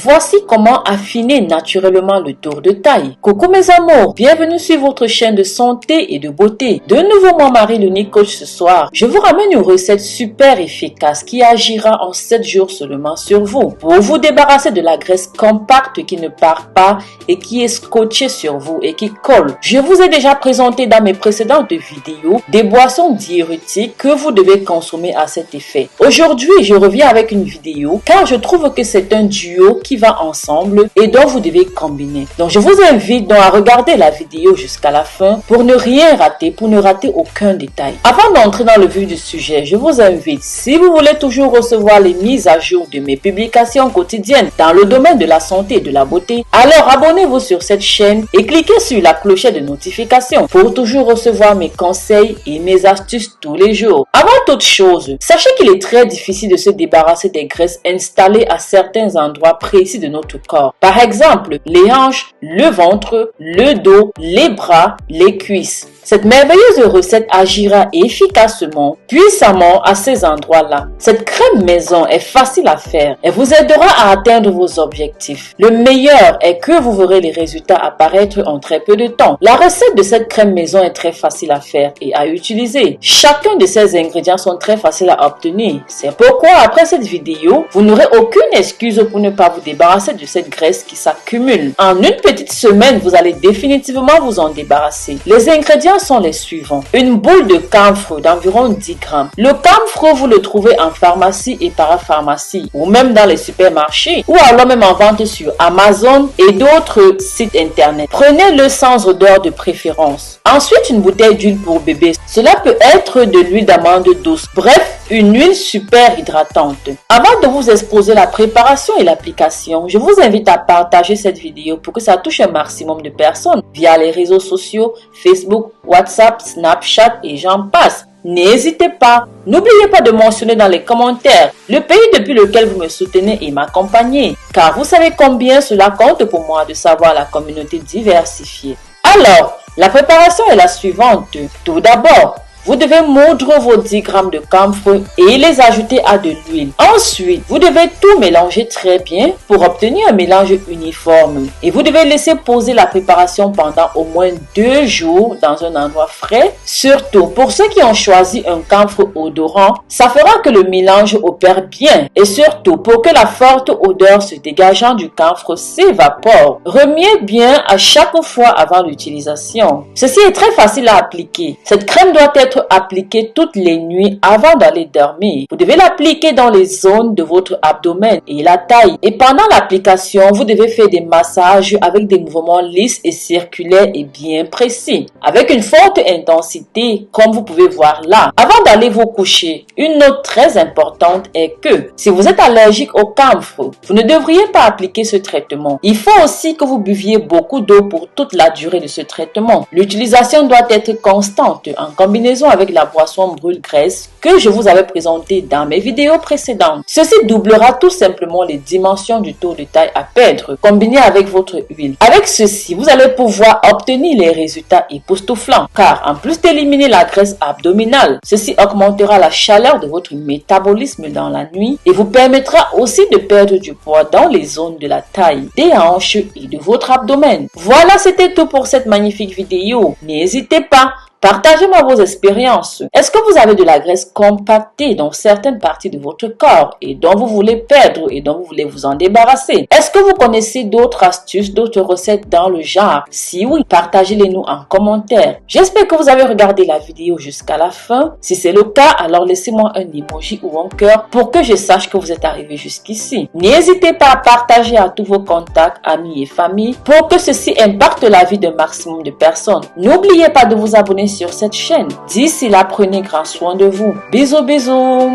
Voici comment affiner naturellement le tour de taille. Coucou mes amours, bienvenue sur votre chaîne de santé et de beauté. De nouveau moi Marie l'unique coach ce soir. Je vous ramène une recette super efficace qui agira en 7 jours seulement sur vous. Pour vous débarrasser de la graisse compacte qui ne part pas et qui est scotchée sur vous et qui colle. Je vous ai déjà présenté dans mes précédentes vidéos des boissons diurétiques que vous devez consommer à cet effet. Aujourd'hui, je reviens avec une vidéo car je trouve que c'est un duo qui va ensemble et dont vous devez combiner. Donc je vous invite donc à regarder la vidéo jusqu'à la fin pour ne rien rater, pour ne rater aucun détail. Avant d'entrer dans le vif du sujet, je vous invite, si vous voulez toujours recevoir les mises à jour de mes publications quotidiennes dans le domaine de la santé et de la beauté, alors abonnez-vous sur cette chaîne et cliquez sur la clochette de notification pour toujours recevoir mes conseils et mes astuces tous les jours. Avant toute chose, sachez qu'il est très difficile de se débarrasser des graisses installées à certains endroits précis de notre corps. Par exemple, les hanches, le ventre, le dos, les bras, les cuisses. Cette merveilleuse recette agira efficacement, puissamment à ces endroits-là. Cette crème maison est facile à faire. Elle vous aidera à atteindre vos objectifs. Le meilleur est que vous verrez les résultats apparaître en très peu de temps. La recette de cette crème maison est très facile à faire et à utiliser. Chacun de ces ingrédients sont très faciles à obtenir. C'est pourquoi après cette vidéo, vous n'aurez aucune excuse pour ne pas vous débarrasser de cette graisse qui s'accumule. En une petite semaine, vous allez définitivement vous en débarrasser. Les ingrédients sont les suivants. Une boule de camphre d'environ 10 grammes. Le camphre, vous le trouvez en pharmacie et parapharmacie ou même dans les supermarchés ou alors même en vente sur Amazon et d'autres sites internet. Prenez-le sans odeur de préférence. Ensuite, une bouteille d'huile pour bébé. Cela peut être de l'huile d'amande douce. Bref, une huile super hydratante. Avant de vous exposer la préparation et l'application, je vous invite à partager cette vidéo pour que ça touche un maximum de personnes via les réseaux sociaux, Facebook, WhatsApp, Snapchat et j'en passe. N'hésitez pas. N'oubliez pas de mentionner dans les commentaires le pays depuis lequel vous me soutenez et m'accompagnez, car vous savez combien cela compte pour moi de savoir la communauté diversifiée. Alors, la préparation est la suivante. Tout d'abord, vous devez moudre vos 10 grammes de camphre et les ajouter à de l'huile. Ensuite, vous devez tout mélanger très bien pour obtenir un mélange uniforme. Et vous devez laisser poser la préparation pendant au moins 2 jours dans un endroit frais. Surtout, pour ceux qui ont choisi un camphre odorant, ça fera que le mélange opère bien. Et surtout, pour que la forte odeur se dégageant du camphre s'évapore. Remuez bien à chaque fois avant l'utilisation. Ceci est très facile à appliquer. Cette crème doit être appliquée toutes les nuits avant d'aller dormir. Vous devez l'appliquer dans les zones de votre abdomen et la taille. Et pendant l'application, vous devez faire des massages avec des mouvements lisses et circulaires et bien précis, avec une forte intensité, comme vous pouvez voir là. Avant d'aller vous coucher, une note très importante est que si vous êtes allergique au camphre, vous ne devriez pas appliquer ce traitement. Il faut aussi que vous buviez beaucoup d'eau pour toute la durée de ce traitement. L'utilisation doit être constante en combinaison avec la boisson brûle-graisse que je vous avais présentée dans mes vidéos précédentes. Ceci doublera tout simplement les dimensions du tour de taille à perdre combiné avec votre huile. Avec ceci, vous allez pouvoir obtenir les résultats époustouflants car en plus d'éliminer la graisse abdominale, ceci augmentera la chaleur de votre métabolisme dans la nuit et vous permettra aussi de perdre du poids dans les zones de la taille, des hanches et de votre abdomen. Voilà, c'était tout pour cette magnifique vidéo. N'hésitez pas. Partagez-moi vos expériences. Est-ce que vous avez de la graisse compactée dans certaines parties de votre corps et dont vous voulez perdre et dont vous voulez vous en débarrasser? Est-ce que vous connaissez d'autres astuces, d'autres recettes dans le genre? Si oui, partagez-les nous en commentaire. J'espère que vous avez regardé la vidéo jusqu'à la fin. Si c'est le cas, alors laissez-moi un emoji ou un cœur pour que je sache que vous êtes arrivé jusqu'ici. N'hésitez pas à partager à tous vos contacts, amis et familles pour que ceci impacte la vie d'un maximum de personnes. N'oubliez pas de vous abonner sur cette chaîne. D'ici là, prenez grand soin de vous. Bisous, bisous.